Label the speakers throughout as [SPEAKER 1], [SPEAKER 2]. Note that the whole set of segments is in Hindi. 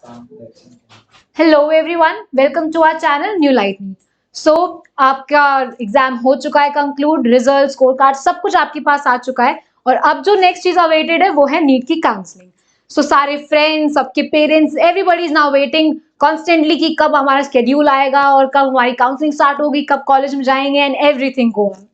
[SPEAKER 1] Hello everyone, welcome to our channel new lightning. So आपका एग्जाम हो चुका है कंक्लूड, रिजल्ट, स्कोर कार्ड सब कुछ आपके पास आ चुका है और अब जो नेक्स्ट चीज अवेटेड है वो है नीट की काउंसलिंग। सो सारे फ्रेंड्स, सबके parents, everybody is now waiting constantly कि कब हमारा शेड्यूल आएगा और कब हमारी काउंसलिंग स्टार्ट होगी, कब कॉलेज में जाएंगे एंड एवरीथिंग गो ऑन।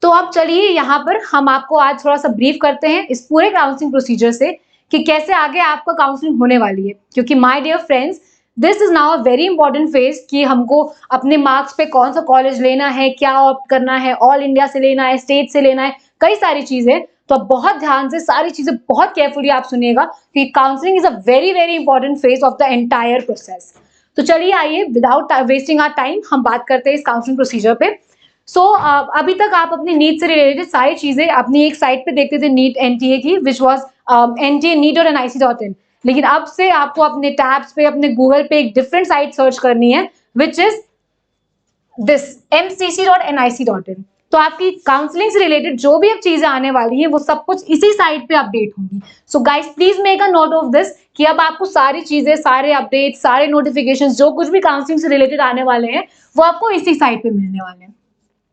[SPEAKER 1] तो अब चलिए यहाँ पर हम आपको आज थोड़ा सा ब्रीफ करते हैं इस पूरे काउंसलिंग प्रोसीजर से कि कैसे आगे आपका काउंसलिंग होने वाली है, क्योंकि my dear friends, this is now a very important phase कि हमको अपने मार्क्स पे कौन सा कॉलेज लेना है, क्या ऑप्ट करना है, ऑल इंडिया से लेना है, स्टेट से लेना है, कई सारी चीजें। तो आप बहुत ध्यान से सारी चीजें बहुत केयरफुली आप सुनिएगा कि counselling is a very very important phase of the entire process. तो चलिए आइए विदाउट वेस्टिंग आवर टाइम हम बात करते हैं इस काउंसलिंग प्रोसीजर पे। अभी तक आप अपनी नीट से रिलेटेड सारी चीजें अपनी एक साइट पे देखते थे, नीट एनटीए की, विच वॉज एनटीए नीट और NIC.in। लेकिन अब से आपको अपने टैब्स पे, अपने गूगल पे एक डिफरेंट साइट सर्च करनी है, विच इज दिस MCC.NIC.in। तो आपकी काउंसलिंग से रिलेटेड जो भी अब चीजें आने वाली है वो सब कुछ इसी साइट पे अपडेट होंगी। So guys please make a note of this कि अब आपको सारी चीजें, सारे अपडेट, सारे नोटिफिकेशन जो कुछ भी काउंसलिंग से रिलेटेड आने वाले हैं वो आपको इसी साइट पे मिलने वाले हैं।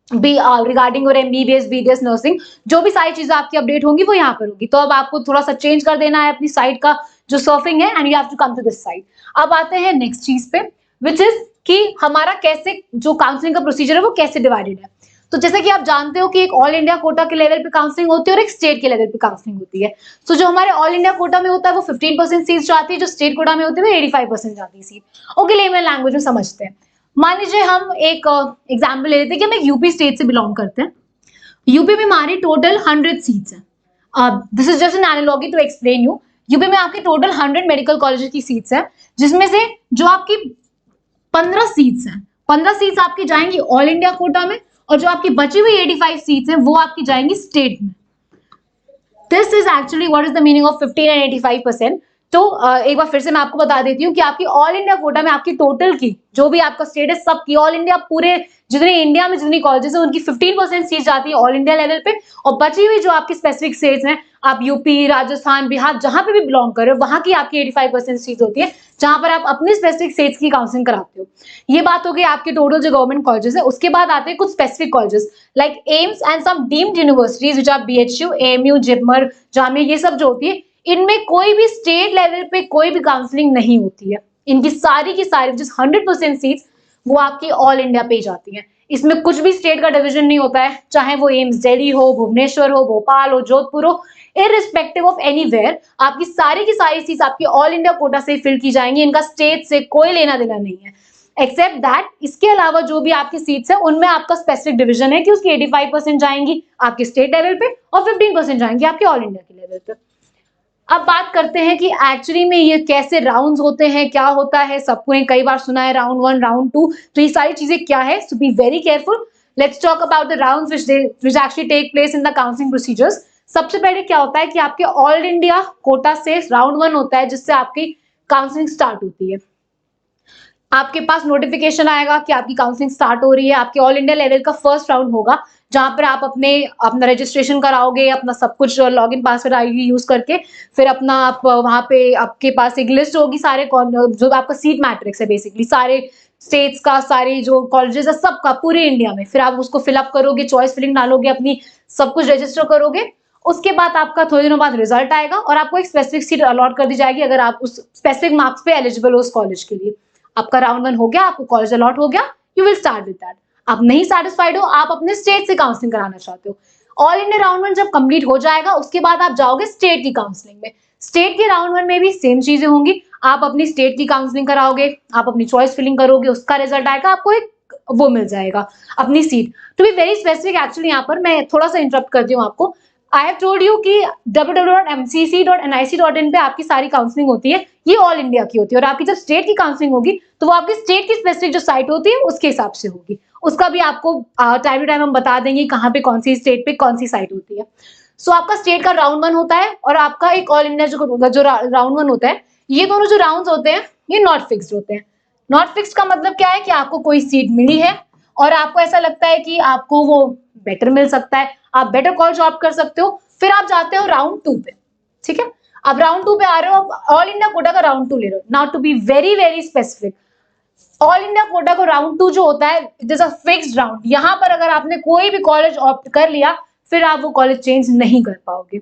[SPEAKER 1] बी रिगार्डिंग और MBBS BDS नर्सिंग जो भी सारी चीजें आपकी अपडेट होंगी वो यहाँ पर होगी। तो अब आपको थोड़ा सा चेंज कर देना है अपनी साइट का जो सर्फिंग है, and you have to come to this site. अब आते हैं नेक्स्ट चीज पे, विच इज कि हमारा कैसे जो काउंसलिंग का प्रोसीजर है वो कैसे डिवाइडेड है। तो जैसे कि आप जानते हो कि एक ऑल इंडिया कोटा के लेवल पे काउंसलिंग होती है और एक स्टेट के लेवल पे काउंसलिंग होती है। तो जो हमारे ऑल इंडिया कोटा में होता है वो 15% सीट जाती है, जो स्टेट कोटा में होती है वो 85% जाती है सीट। ओके, लेमन लैंग्वेज में समझते हैं। मान लीजिए हम एक एग्जाम्पल ले लेते हैं कि हम एक यूपी स्टेट से बिलोंग करते हैं। यूपी में हमारी टोटल 100 सीट्स हैं। This is just an analogy to explain you. UP में आपकी टोटल 100 मेडिकल कॉलेज की सीट्स हैं, जिसमें से जो आपकी 15 सीट्स हैं, 15 सीट्स आपकी जाएंगी ऑल इंडिया कोटा में, और जो आपकी बची हुई 85 सीट्स हैं वो आपकी जाएंगी स्टेट में। This is actually what is the meaning of 15 and 85%। तो एक बार फिर से मैं आपको बता देती हूँ कि आपकी ऑल इंडिया कोटा में आपकी टोटल की जो भी आपका स्टेट है सबकी, ऑल इंडिया पूरे जितने इंडिया में जितनी कॉलेजेस है उनकी 15% सीट जाती है ऑल इंडिया लेवल पे, और बची हुई जो आपकी स्पेसिफिक स्टेट्स हैं, आप यूपी, राजस्थान, बिहार जहां पे भी बिलोंग कर रहे हो वहां की आपकी 85% सीट होती है, जहां पर आप अपनी स्पेसिफिक स्टेट्स की काउंसलिंग कराते हो। ये बात हो गई आपकी टोटल जो गवर्नमेंट कॉलेजेस है। उसके बाद आते हैं कुछ specific colleges like AIIMS and some deemed universities which are BHU, AMU, JIPMER, Jamia, ये सब जो होती है इनमें कोई भी स्टेट लेवल पे कोई भी काउंसलिंग नहीं होती है। इनकी सारी की सारी जिस 100% सीट्स वो आपकी ऑल इंडिया पे जाती हैं। इसमें कुछ भी स्टेट का डिवीजन नहीं होता है, चाहे वो एम्स दिल्ली हो, भुवनेश्वर हो, भोपाल हो, जोधपुर हो, इररिस्पेक्टिव ऑफ एनीवेयर आपकी सारी की सारी सीट्स आपकी ऑल इंडिया कोटा से फिल की जाएंगी। इनका स्टेट से कोई लेना देना नहीं है, एक्सेप्ट दैट इसके अलावा जो भी आपकी सीट्स है उनमें आपका स्पेसिफिक डिवीजन है कि उसकी 85% जाएंगी आपके स्टेट लेवल पे और 15% जाएंगी आपके ऑल इंडिया के लेवल पे। अब बात करते हैं कि एक्चुअली में ये कैसे राउंड्स होते हैं, क्या होता है। सबको ने कई बार सुना है राउंड 1, राउंड 2, तो ये सारी चीजें क्या है, so be very careful. Let's talk about the rounds which actually take place in the counselling procedures. सबसे पहले क्या होता है कि आपके ऑल इंडिया कोटा से राउंड 1 होता है, जिससे आपकी काउंसलिंग स्टार्ट होती है। आपके पास नोटिफिकेशन आएगा कि आपकी काउंसलिंग स्टार्ट हो रही है। आपके ऑल इंडिया लेवल का फर्स्ट राउंड होगा, जहां पर आप अपना रजिस्ट्रेशन कराओगे, अपना सब कुछ लॉगिन पासवर्ड आईडी यूज करके, फिर अपना आप वहां पे आपके पास एक लिस्ट होगी सारे जो आपका सीट मैट्रिक्स है, बेसिकली सारे स्टेट्स का, सारे जो कॉलेजेस है सबका पूरे इंडिया में, फिर आप उसको फिलअप करोगे, चॉइस फिलिंग डालोगे, अपनी सब कुछ रजिस्टर करोगे। उसके बाद आपका थोड़े दिनों बाद रिजल्ट आएगा और आपको एक स्पेसिफिक सीट अलॉट कर दी जाएगी अगर आप उस स्पेसिफिक मार्क्स पे एलिजिबल हो उस कॉलेज के लिए। आपका राउंड 1 हो गया, आपको कॉलेज अलॉट हो गया, you will start with that. आप नहीं सेटिस्फाइड हो, आप अपने स्टेट से काउंसलिंग कराना चाहते हो, ऑल इंडिया राउंड 1 जब कंप्लीट हो जाएगा उसके बाद आप जाओगे स्टेट की काउंसलिंग में। स्टेट के राउंड 1 में भी सेम चीजें होंगी, आप अपनी स्टेट की काउंसलिंग कराओगे, आप अपनी चॉइस फिलिंग करोगे, उसका रिजल्ट आएगा, आपको एक वो मिल जाएगा अपनी seat. To be very specific, actually यहाँ पर मैं थोड़ा सा इंटरप्ट करती हूँ आपको। आई हैव टोल्ड यू कि www.mcc.nic.in पे आपकी सारी काउंसलिंग होती है, ये ऑल इंडिया की होती है, और आपकी जब स्टेट की काउंसलिंग होगी तो वो आपकी स्टेट की स्पेसिफिक जो साइट होती है उसके हिसाब से होगी। उसका भी आपको टाइम टू टाइम हम बता देंगे कहाँ पे कौन सी स्टेट पे कौन सी साइट होती है। सो आपका स्टेट का राउंड 1 होता है और आपका एक ऑल इंडिया जो राउंड 1 होता है, ये दोनों जो राउंड होते हैं ये नॉट फिक्स्ड होते हैं। नॉट फिक्स्ड का मतलब क्या है कि आपको कोई सीट मिली है और आपको ऐसा लगता है कि आपको वो बेटर मिल सकता है, आप बेटर कॉलेज ऑप्ट कर सकते हो, फिर आप जाते हो राउंड 2 पे। ठीक है, अब राउंड 2 पे आ रहे हो, अब ऑल इंडिया कोटा का राउंड 2 ले रहे हो। Now to be very very specific, all India quota को राउंड 2 जो होता है, it is a fixed round. यहाँ पर अगर आपने कोई भी कॉलेज ऑप्ट कर लिया, फिर आप वो कॉलेज चेंज नहीं कर पाओगे।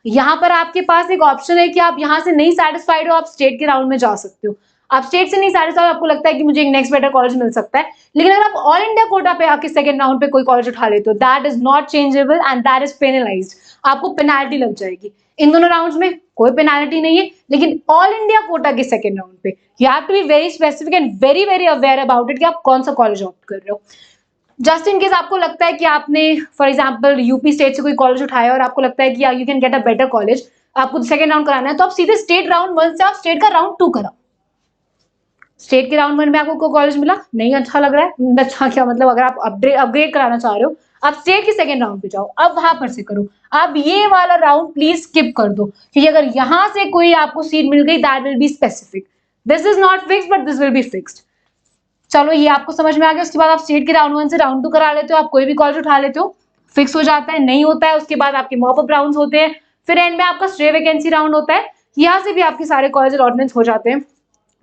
[SPEAKER 1] यहाँ पर आपके पास एक ऑप्शन है कि आप यहाँ से नहीं सेटिस्फाइड हो, आप स्टेट के राउंड में जा सकते हो। आप स्टेट से नहीं सेटिस्फाइड, आपको लगता है कि मुझे एक नेक्स्ट बेटर कॉलेज मिल सकता है, लेकिन अगर आप ऑल इंडिया कोटा पे आके सेकंड राउंड पे कोई कॉलेज उठा लेते हो, that is not changeable and that is penalised. आपको पेनाल्टी लग जाएगी। इन दोनों राउंड्स में कोई पेनाल्टी नहीं है, लेकिन ऑल इंडिया कोटा के सेकंड राउंड पे you have to be very specific and very very aware about it कि आप कौन सा कॉलेज ऑप्ट कर रहे हो। जस्ट इन केस आपको लगता है कि आपने फॉर एग्जांपल यूपी स्टेट से कोई कॉलेज उठाया और आपको लगता है कि you can get a better college, आपको सेकंड राउंड कराना है, तो आप सीधे स्टेट राउंड 1 से आप स्टेट का राउंड 2 कराओ। स्टेट के राउंड 1 में आपको कॉलेज मिला, नहीं अच्छा लग रहा है, अच्छा क्या मतलब, अगर आप अपग्रेड कराना चाह रहे हो, आप स्टेट के सेकंड राउंड पे जाओ, अब वहां पर से करो। आप ये वाला राउंड प्लीज स्किप कर दो, क्योंकि अगर यहां से कोई आपको सीट मिल गई, that will be specific. This is not fixed but this will be fixed. चलो ये आपको समझ में आ गया। उसके बाद आप स्टेट के राउंड 1 से राउंड 2 करा लेते हो, आप कोई भी कॉलेज उठा लेते हो, फिक्स हो जाता है। नहीं होता है, उसके बाद आपके मॉप अप राउंड्स होते हैं, फिर एंड में आपका स्ट्रे वैकेंसी राउंड होता है। यहाँ से भी आपके सारे कॉलेज अलॉटमेंट्स हो जाते हैं।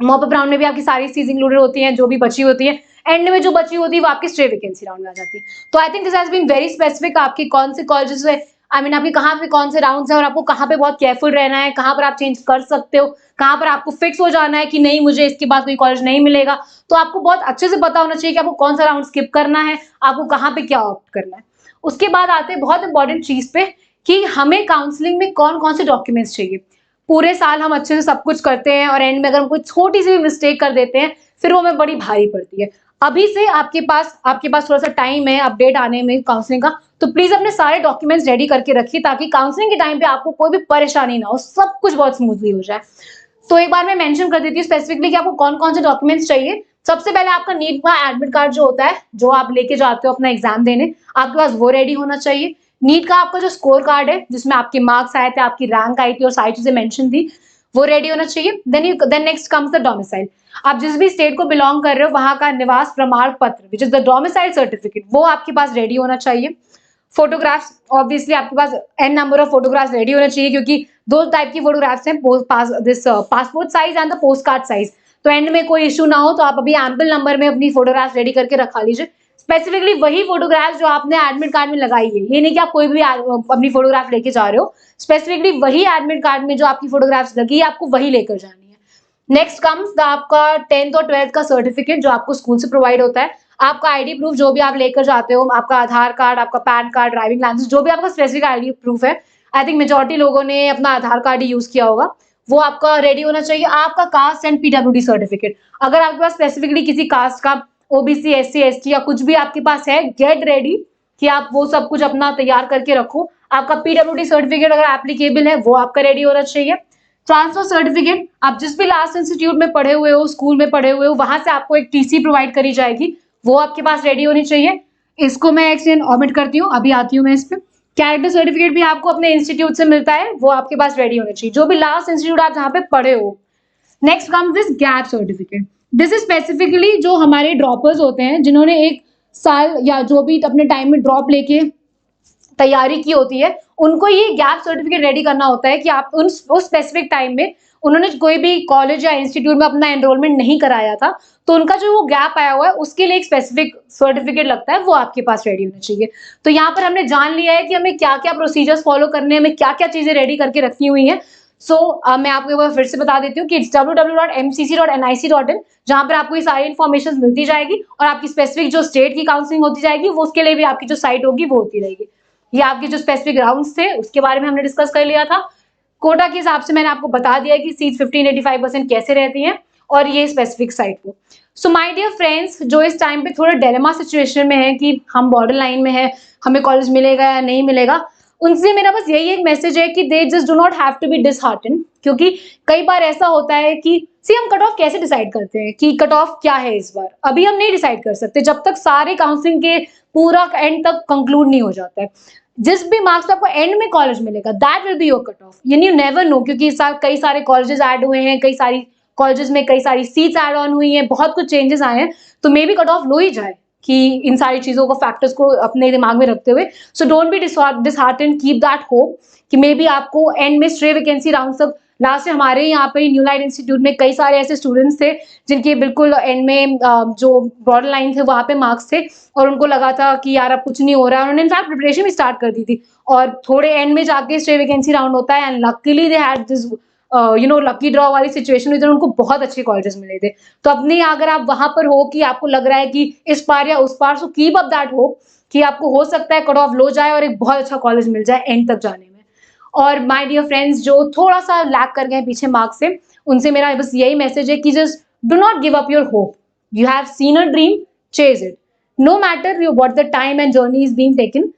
[SPEAKER 1] मॉप अप राउंड में भी आपकी सारी चीज इंक्लूडेड होती हैं, जो भी बची होती है। एंड में जो बची होती है वो आपकी स्ट्रे वैकेंसी राउंड में आ जाती है। तो I think this has been very specific, आपके कौन से कॉलेजेस है, आई मीन आपके कहाँ पे कौन से राउंड्स हैं और आपको कहाँ पे बहुत केयरफुल रहना है, कहाँ पर आप चेंज कर सकते हो, कहाँ पर आपको फिक्स हो जाना है कि नहीं मुझे इसके बाद कोई कॉलेज नहीं मिलेगा। तो आपको बहुत अच्छे से पता होना चाहिए कि आपको कौन सा राउंड स्किप करना है, आपको कहाँ पे क्या ऑप्ट करना है। उसके बाद आते हैं बहुत इंपॉर्टेंट चीज पे कि हमें काउंसलिंग में कौन कौन से डॉक्यूमेंट्स चाहिए। पूरे साल हम अच्छे से सब कुछ करते हैं और एंड में अगर हम कोई छोटी सी भी मिस्टेक कर देते हैं, फिर वो हमें बड़ी भारी पड़ती है। अभी से आपके पास थोड़ा सा टाइम है अपडेट आने में काउंसलिंग का, तो प्लीज अपने सारे डॉक्यूमेंट्स रेडी करके रखिए, ताकि काउंसलिंग के टाइम पे आपको कोई भी परेशानी ना हो, सब कुछ बहुत स्मूथली हो जाए। तो एक बार मैं मेंशन कर देती हूँ स्पेसिफिकली कि आपको कौन कौन से डॉक्यूमेंट्स चाहिए। सबसे पहले आपका नीट का एडमिट कार्ड जो होता है, जो आप लेके जाते हो अपना एग्जाम देने, आपके पास वो रेडी होना चाहिए। नीट का आपका जो स्कोर कार्ड है, जिसमें आपके मार्क्स आए थे, आपकी रैंक आई थी और सारी चीजें मेंशन थी, वो रेडी होना चाहिए। Then next comes the domicile. आप जिस भी स्टेट को बिलोंग कर रहे हो, वहां का निवास प्रमाण पत्र which is the domicile certificate, वो आपके पास रेडी होना चाहिए। फोटोग्राफ्स, ऑब्वियसली आपके पास an number of photographs ready होने चाहिए, क्योंकि दो टाइप की फोटोग्राफ्स हैं, passport size and the post card size. तो एंड में कोई इशू ना हो, तो आप अभी एम्पल नंबर में अपनी फोटोग्राफ्स रेडी करके रखा लीजिए। स्पेसिफिकली वही फोटोग्राफ्स जो आपने एडमिट कार्ड में लगाई है, ये नहीं कि आप कोई भी अपनी फोटोग्राफ लेके जा रहे हो, स्पेसिफिकली वही एडमिट कार्ड में जो आपकी फोटोग्राफ्स लगी है, आपको वही लेकर जानी है। नेक्स्ट कम्स द आपका 10th और 12th का सर्टिफिकेट, जो आपको स्कूल से प्रोवाइड होता है। आपका आईडी प्रूफ जो भी आप लेकर जाते हो, आपका आधार कार्ड, आपका पैन कार्ड, ड्राइविंग लाइसेंस, जो भी आपका स्पेसिफिक आईडी प्रूफ है, आई थिंक मेजॉरिटी लोगों ने अपना आधार कार्ड ही यूज किया होगा, वो आपका रेडी होना चाहिए। आपका कास्ट एंड पीडब्ल्यूडी सर्टिफिकेट, अगर आपके पास स्पेसिफिकली किसी कास्ट का, ओबीसी, एससी, एसटी या कुछ भी आपके पास है, गेट रेडी कि आप वो सब कुछ अपना तैयार करके रखो। आपका पीडब्ल्यूडी सर्टिफिकेट अगर एप्लीकेबल है, वो आपका रेडी होना चाहिए। ट्रांसफर सर्टिफिकेट, आप जिस भी लास्ट इंस्टीट्यूट में पढ़े हुए हो, स्कूल में पढ़े हुए हो, वहां से आपको एक टीसी प्रोवाइड करी जाएगी, वो आपके पास रेडी होनी चाहिए। इसको मैं एक ऑमिट करती हूँ, अभी आती हूँ मैं इस पे। कैरेक्टर सर्टिफिकेट भी आपको अपने इंस्टीट्यूट से मिलता है, वो आपके पास रेडी होना चाहिए, जो भी लास्ट इंस्टीट्यूट आप जहाँ पे पढ़े हो। Next comes this gap certificate. This is specifically जो हमारे ड्रॉपर्स होते हैं, जिन्होंने एक साल या जो भी अपने टाइम में ड्रॉप लेके तैयारी की होती है, उनको ये गैप सर्टिफिकेट रेडी करना होता है कि आप उस स्पेसिफिक टाइम में उन्होंने कोई भी कॉलेज या इंस्टीट्यूट में अपना एनरोलमेंट नहीं कराया था, तो उनका जो वो गैप आया हुआ है, उसके लिए एक स्पेसिफिक सर्टिफिकेट लगता है, वो आपके पास रेडी होना चाहिए। तो यहाँ पर हमने जान लिया है कि हमें क्या क्या प्रोसीजर्स फॉलो करने हैं, हमें क्या क्या चीजें रेडी करके रखनी हुई है। मैं आपको एक बार फिर से बता देती हूँ कि इट्स www.mcc.nic.in, जहां पर आपको ये सारी इन्फॉर्मेशन मिलती जाएगी और आपकी स्पेसिफिक जो स्टेट की काउंसलिंग होती जाएगी, वो उसके लिए भी आपकी जो साइट होगी वो होती रहेगी। ये आपके जो स्पेसिफिक राउंड्स थे उसके बारे में हमने डिस्कस कर लिया था। कोटा के हिसाब से मैंने आपको बता दिया कि सीट 15-85% कैसे रहती हैं, और ये स्पेसिफिक साइट को। सो माय डियर फ्रेंड्स, जो इस टाइम पे थोड़ा डिलेमा सिचुएशन में है कि हम बॉर्डर लाइन में है, हमें कॉलेज मिलेगा या नहीं मिलेगा, उनसे मेरा बस यही एक मैसेज है कि they just do not have to be disheartened, क्योंकि कई बार ऐसा होता है कि हम कट ऑफ कैसे डिसाइड करते हैं कि कट ऑफ क्या है इस बार, अभी हम नहीं डिसाइड कर सकते जब तक सारे काउंसलिंग के पूरा एंड तक कंक्लूड नहीं हो जाता है। जिस भी मार्क्स आपको एंड में कॉलेज मिलेगा, that will be your cut off, यानी यू नेवर नो, क्योंकि इस साल कई सारे कॉलेजेस ऐड हुए हैं, कई सारी कॉलेजेस में कई सारी सीट्स ऐड ऑन हुई हैं, बहुत कुछ चेंजेस आए हैं, तो may be cut off low ही जाए, कि इन सारी चीजों को, फैक्टर्स को अपने दिमाग में रखते हुए। So don't be disheartened, keep that hope कि मे बी आपको एंड में स्ट्रे वैकेंसी राउंड सब लास्ट में हमारे यहाँ पे न्यू लाइट इंस्टीट्यूट में कई सारे ऐसे स्टूडेंट्स थे जिनके बिल्कुल एंड में जो बॉर्डर लाइन थे वहाँ पे मार्क्स थे और उनको लगा था कि यार अब कुछ नहीं हो रहा है। उन्होंने इनफैक्ट प्रिपरेशन भी स्टार्ट कर दी थी और थोड़े एंड में जाके स्टे वैकेंसी राउंड होता है and luckily they had this lucky draw वाली सिचुएशन हुई तो उनको बहुत अच्छे कॉलेजेस मिले थे। तो अपनी अगर आप वहां पर हो कि आपको लग रहा है कि इस पार या उस पार, so keep up that hope कि आपको हो सकता है कट ऑफ लो जाए और एक बहुत अच्छा कॉलेज मिल जाए एंड तक जाने में। और माय डियर फ्रेंड्स, जो थोड़ा सा लैक कर गए पीछे मार्क्स से, उनसे मेरा बस यही मैसेज है कि just do not give up your hope. You have seen a dream, chase it, no matter what the time and journey is being taken,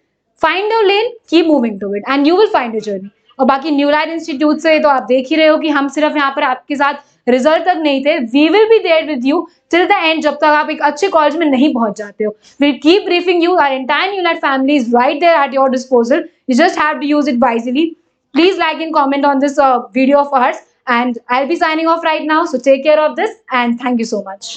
[SPEAKER 1] find your lane, keep moving to it and you will find your journey। और बाकी न्यू लाइट इंस्टीट्यूट से तो आप देख ही रहे हो कि हम सिर्फ यहाँ पर आपके साथ रिजल्ट तक नहीं थे, we will be there with you till the end, जब तक आप एक अच्छे कॉलेज में नहीं पहुंच जाते हो। We'll keep briefing you, our entire New Light family is right there at your disposal, you just have to use it wisely। Please like and comment on this video of ours and I'll be signing off right now, so take care of this and thank you so much।